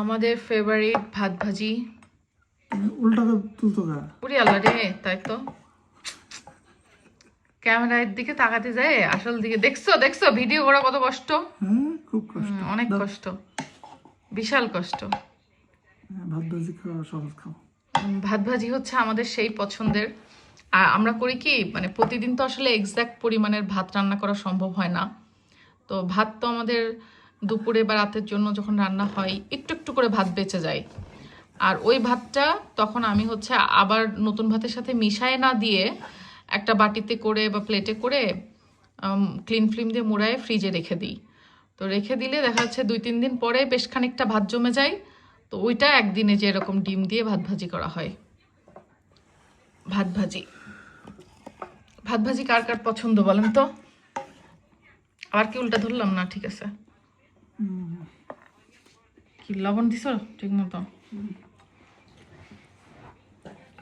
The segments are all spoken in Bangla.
আমাদের ফেভারিট ভাত ভাজি। উল্টাটা তুলতো গা পুরি আল্লাহ রে, তাই তো ক্যামেরার দিকে তাকাতে যায়, আসল দিকে দেখছো দেখছো ভিডিও করা কত কষ্ট। খুব কষ্ট, অনেক কষ্ট, বিশাল কষ্ট। ভাত ভাজি খাওয়া সহজ খাও। ভাত ভাজি হচ্ছে আমাদের সেই পছন্দের। আর আমরা করি কি, মানে প্রতিদিন তো আসলে এক্সাক্ট পরিমাণের ভাত রান্না করা সম্ভব হয় না। তো ভাত তো আমাদের দুপুরে বা রাতের জন্য যখন রান্না হয় একটু একটু করে ভাত বেঁচে যায়। আর ওই ভাতটা তখন আমি হচ্ছে আবার নতুন ভাতের সাথে মিশায় না দিয়ে একটা বাটিতে করে বা প্লেটে করে ক্লিন ফিল্ম দিয়ে মুড়ায় ফ্রিজে রেখে দিই। তো রেখে দিলে দেখা যাচ্ছে 2-3 দিন পরে বেশ খানিকটা ভাত জমে যায়। তো ওইটা একদিনে যে এরকম ডিম দিয়ে ভাত ভাজি করা হয়। ভাত ভাজি, ভাত ভাজি কার কার পছন্দ বলেন তো? আবার কি উল্টা ধরলাম না? ঠিক আছে, কি লবণ দিছ ঠিক মতো?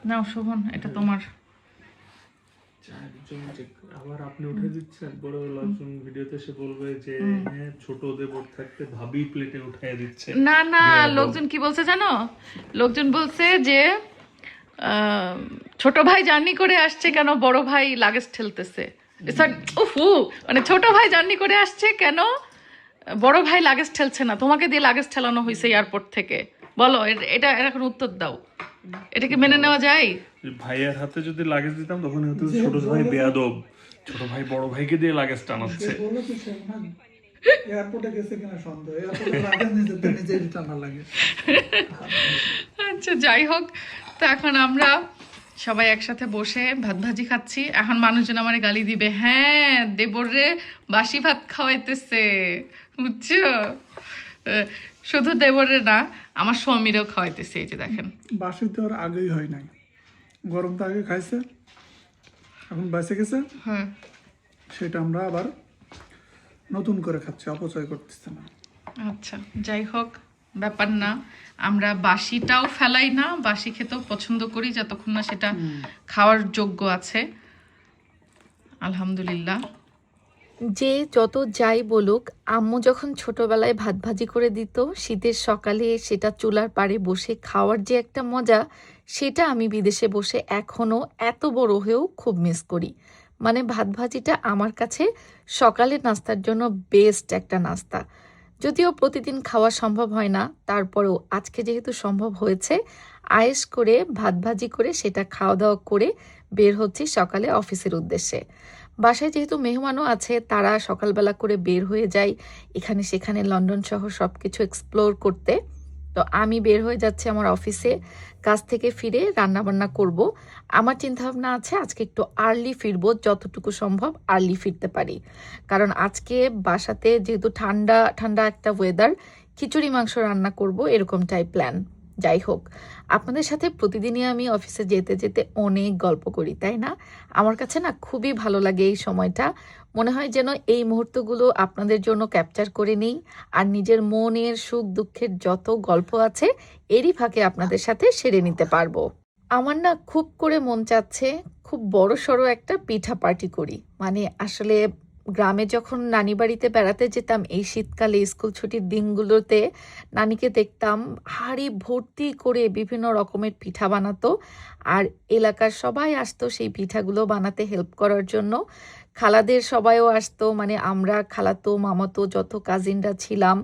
নাও শোভন, এটা তোমার। আবার আপনি উঠে দিচ্ছেন, বড় লোকজন ভিডিওতে এসে বলবে যে হ্যাঁ ছোট দেবর থাকতে ভাবি প্লেটে উঠায় দিচ্ছে। না না, লোকজন কি বলছে জানো? লোকজন বলছে যে ছোট ভাই জার্নি করে আসছে কেন বড় ভাই লাগেজ ঠেলতেছে। উফু, মানে ছোট ভাই জার্নি করে আসছে কেন বড় ভাই লাগেজ ঠেলছে না? তোমাকে দিয়ে লাগেজ ঠেলানো হয়েছে এয়ারপোর্ট থেকে। বলো, এটা এখন উত্তর দাও। এটা কি মেনে নেওয়া যায়? ভাইয়ের হাতে যদি লাগেজ দিতাম তখন হয়তো ছোট ভাই বেয়াদব, ছোট ভাই বড় ভাইকে দিয়ে লাগেজ টানাচ্ছে। এয়ারপোর্টে গেছে কিনা সন্দেহ, এয়ারপোর্টে লাগেজ নিজেই টানা লাগে। আচ্ছা, যাই হোক, তো এখন আমরা সবাই একসাথে বসে ভাত ভাজি খাচ্ছি। এখন মানুষজন আমার গালি দিবে, হ্যাঁ দেবরে বাসি ভাত খাওয়াইতেছে, বুঝছো? শুধু দেবরে না, আমার স্বামীরও খাওয়াইতেছে। এই যে দেখেন, বাসি তো আর আগেই হয় নাই, গরম তো আগে খাইছে, এখন বেঁচে গেছে। হ্যাঁ, সেটা আমরা আবার নতুন করে খাচ্ছি, অপচয় করতেছে না। আচ্ছা যাই হোক, ব্যাপার না। আমরা বাসিটাও ফেলাই না, বাসি খেতেও পছন্দ করি যতক্ষণ না সেটা খাওয়ার যোগ্য আছে। আলহামদুলিল্লাহ। যে যত যাই বলুক, আম্মু যখন ছোটবেলায় ভাত ভাজি করে দিত শীতের সকালে, সেটা চুলার পাড়ে বসে খাওয়ার যে একটা মজা, সেটা আমি বিদেশে বসে এখনো এত বড় হয়েও খুব মিস করি। মানে ভাত ভাজিটা আমার কাছে সকালের নাস্তার জন্য বেস্ট একটা নাস্তা। যদিও প্রতিদিন খাওয়া সম্ভব হয় না, তারপরেও আজকে যেহেতু সম্ভব হয়েছে, আয়েশ করে ভাত ভাজি করে সেটা খাওয়া দাওয়া করে বের হচ্ছি সকালে অফিসের উদ্দেশ্যে। বাসায় যেহেতু মেহমানও আছে, তারা সকালবেলা করে বের হয়ে যায় এখানে সেখানে লন্ডন শহর সব কিছু এক্সপ্লোর করতে। তো আমি বের হয়ে যাচ্ছি আমার অফিসে, কাজ থেকে ফিরে রান্নাবান্না করব। আমার চিন্তাভাবনা আছে আজকে একটু আর্লি ফিরবো, যতটুকু সম্ভব আর্লি ফিরতে পারি। কারণ আজকে বাসাতে যেহেতু ঠান্ডা ঠান্ডা একটা ওয়েদার, খিচুড়ি মাংস রান্না করব এরকমটাই প্ল্যান। যাই হোক, আপনাদের সাথে প্রতিদিনই আমি অফিসে যেতে যেতে অনেক গল্প করি, তাই না? আমার কাছে না খুবই ভালো লাগে এই সময়টা। মনে হয় যেন এই মুহূর্তগুলো আপনাদের জন্য ক্যাপচার করে নিই, আর নিজের মনের সুখ দুঃখের যত গল্প আছে এরই ফাঁকে আপনাদের সাথে সেরে নিতে পারবো। আমার না খুব করে মন চাচ্ছে খুব বড় সড়ো একটা পিঠা পার্টি করি। মানে আসলে গ্রামে যখন নানি বাড়িতে বেড়াতে যেতাম এই শীতকালে স্কুল ছুটির দিনগুলোতে, নানিকে দেখতাম হাঁড়ি ভর্তি করে বিভিন্ন রকমের পিঠা বানাতো, আর এলাকার সবাই আসতো সেই পিঠাগুলো বানাতে হেল্প করার জন্য। খালাদের সবাইও আসতো, মানে আমরা খালাতো মামাতো যত কাজিনরা ছিলাম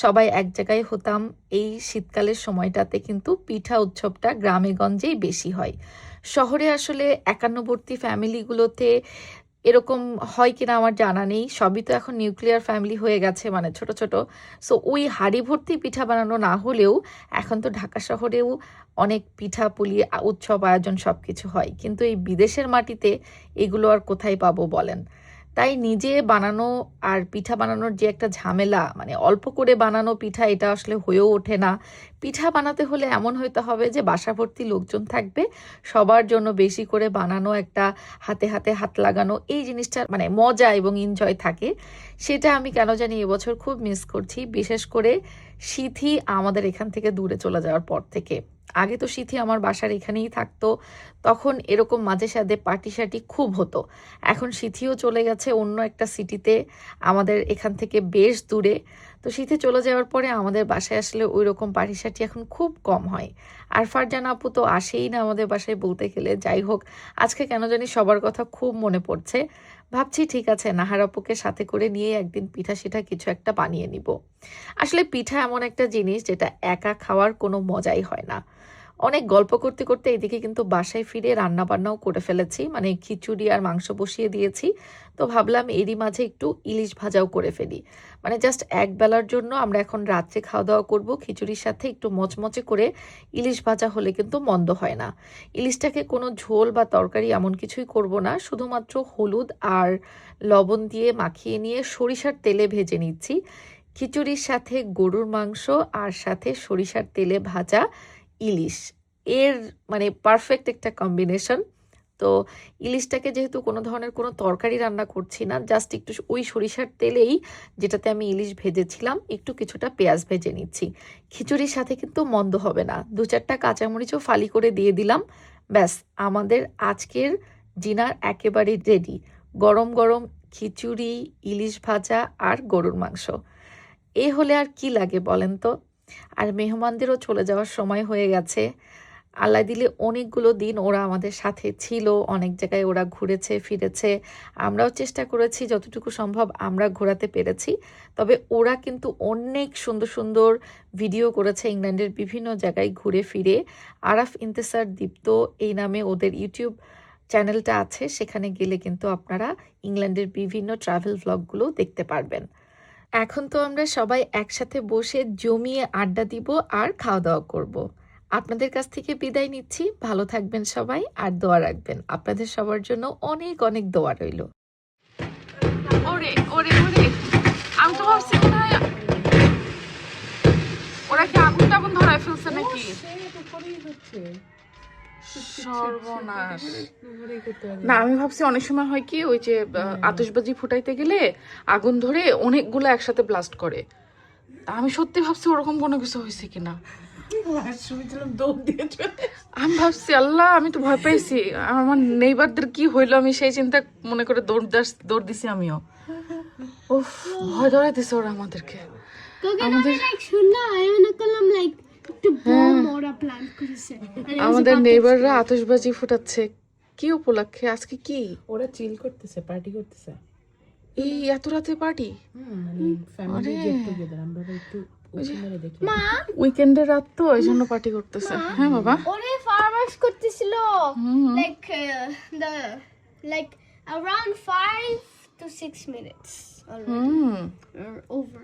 সবাই এক জায়গায় হতাম। এই শীতকালের সময়টাতে কিন্তু পিঠা উৎসবটা গ্রামে গঞ্জেই বেশি হয়। শহরে আসলে একান্নবর্তী ফ্যামিলিগুলোতে এরকম হয় কিনা আমার জানা নেই, সবই তো এখন নিউক্লিয়ার ফ্যামিলি হয়ে গেছে, মানে ছোট ছোট। সো ওই হাঁড়ি ভর্তি পিঠা বানানো না হলেও এখন তো ঢাকা শহরেও অনেক পিঠা পুলি উৎসব আয়োজন সব কিছু হয়, কিন্তু এই বিদেশের মাটিতে এগুলো আর কোথায় পাবো বলেন? তাই নিজে বানানো আর পিঠা বানানোর যে একটা ঝামেলা, মানে অল্প করে বানানো পিঠা এটা আসলে হয়েও ওঠে না। পিঠা বানাতে হলে এমন হইতে হবে যে বাসা ভর্তি লোকজন থাকবে, সবার জন্য বেশি করে বানানো, একটা হাতে হাতে হাত লাগানো, এই জিনিসটা মানে মজা এবং এনজয় থাকে। সেটা আমি কেন জানি এবছর খুব মিস করছি, বিশেষ করে শীতই আমাদের এখান থেকে দূরে চলে যাওয়ার পর থেকে। আগে তো সিথি আমার বাসার এখানেই থাকতো, তখন এরকম মাঝে সাঝে পার্টি শার্টি খুব হতো। এখন সিথিও চলে গেছে অন্য একটা সিটিতে, আমাদের এখান থেকে বেশ দূরে। তো সিথি চলে যাওয়ার পরে আমাদের বাসায় আসলে ওই রকম পার্টি শার্টি এখন খুব কম হয়। আর ফারজানা আপু তো আসেই না আমাদের বাসায় বলতে গেলে। যাই হোক, আজকে কেন জানি সবার কথা খুব মনে পড়ছে। ভাবছি ঠিক আছে নাহার আপুকে সাথে করে নিয়ে একদিন পিঠা সিঠা কিছু একটা বানিয়ে নিব। আসলে পিঠা এমন একটা জিনিস যেটা একা খাওয়ার কোনো মজাই হয় না। অনেক গল্প করতে করতে এদিকে কিন্তু বাসায় ফিরে রান্না বান্নাও করে ফেলেছি, মানে খিচুড়ি আর মাংস বসিয়ে দিয়েছি। তো ভাবলাম এরই মাঝে একটু ইলিশ ভাজাও করে ফেলি, মানে জাস্ট এক বেলার জন্য আমরা এখন রাত্রে খাওয়া দাওয়া করব। খিচুড়ির সাথে একটু মচমচে করে ইলিশ ভাজা হলে কিন্তু মন্দ হয় না। ইলিশটাকে কোনো ঝোল বা তরকারি এমন কিছুই করব না, শুধুমাত্র হলুদ আর লবণ দিয়ে মাখিয়ে নিয়ে সরিষার তেলে ভেজে নিচ্ছি। খিচুড়ির সাথে গরুর মাংস আর সাথে সরিষার তেলে ভাজা ইলিশ, এর মানে পারফেক্ট একটা কম্বিনেশন। তো ইলিশটাকে যেহেতু কোনো ধরনের কোনো তরকারি রান্না করছি না, জাস্ট একটু ওই সরিষার তেলেই যেটাতে আমি ইলিশ ভেজেছিলাম একটু কিছুটা পেঁয়াজ ভেজে নিচ্ছি। খিচুড়ির সাথে কিন্তু মন্দ হবে না। 2-4টা কাঁচামরিচও ফালি করে দিয়ে দিলাম। ব্যাস, আমাদের আজকের ডিনার একেবারে রেডি। গরম গরম খিচুড়ি, ইলিশ ভাজা আর গরুর মাংস, এ হলে আর কি লাগে বলেন তো। আর মেহমানদেরও চলে যাওয়ার সময় হয়ে গেছে। আল্লাহ দিলে অনেকগুলো দিন ওরা আমাদের সাথে ছিল, অনেক জায়গায় ওরা ঘুরেছে ফিরেছে। আমরাও চেষ্টা করেছি যতটুকু সম্ভব আমরা ঘোরাতে পেরেছি। তবে ওরা কিন্তু অনেক সুন্দর সুন্দর ভিডিও করেছে ইংল্যান্ডের বিভিন্ন জায়গায় ঘুরে ফিরে। আরাফ ইন্তেসার দীপ্ত এই নামে ওদের ইউটিউব চ্যানেলটা আছে, সেখানে গেলে কিন্তু আপনারা ইংল্যান্ডের বিভিন্ন ট্রাভেল ভ্লগগুলো দেখতে পারবেন। এখন তো আমরা সবাই একসাথে বসে জমিয়ে আড্ডা দিব আর খাওয়া দাওয়া করব। আপনাদের কাছ থেকে বিদায় নিচ্ছি। ভালো থাকবেন সবাই আর দোয়া রাখবেন। আপনাদের সবার জন্য অনেক অনেক দোয়া রইল। ওরে ওরে ওরে, আমি তো ভাবছি মনে হয় ওরা কি আগুন টাগুন ধরায় ফেলছে নাকি। সর্বনাশ। না, আমি ভাবছি অনেক সময় হয় কি ওই যে আতশবাজি ফুটাইতে গেলে আগুন ধরে অনেকগুলো একসাথে ব্লাস্ট করে। আমি সত্যি ভাবছি ওরকম কোনো কিছু হয়েছে কিনা। আমি ভাবছি আল্লাহ, আমি তো ভয় পাইছি, আমার নেইবারদের কি হইলো আমি সেই চিন্তা মনে করে দৌড় দিছি আমিও। উফ, ভয় ধরাই দিছে ওরা আমাদেরকে। আমাদের নেইবাররা আতশবাজি ফুটাচ্ছে কি উপলক্ষে? আজকে কি ওরা চিল করতেছে, পার্টি করতেছে। এই এত রাতে পার্টি? মানে ফ্যামিলি গেট টুগেদার, আমরা একটু উঁকি মেরে দেখি। উইকেন্ডের রাত তো এই জন্য পার্টি করতেছে। হ্যাঁ বাবা, ওরে ফার্মার্স করতেছিল like around 5 to 6 minutes already or over.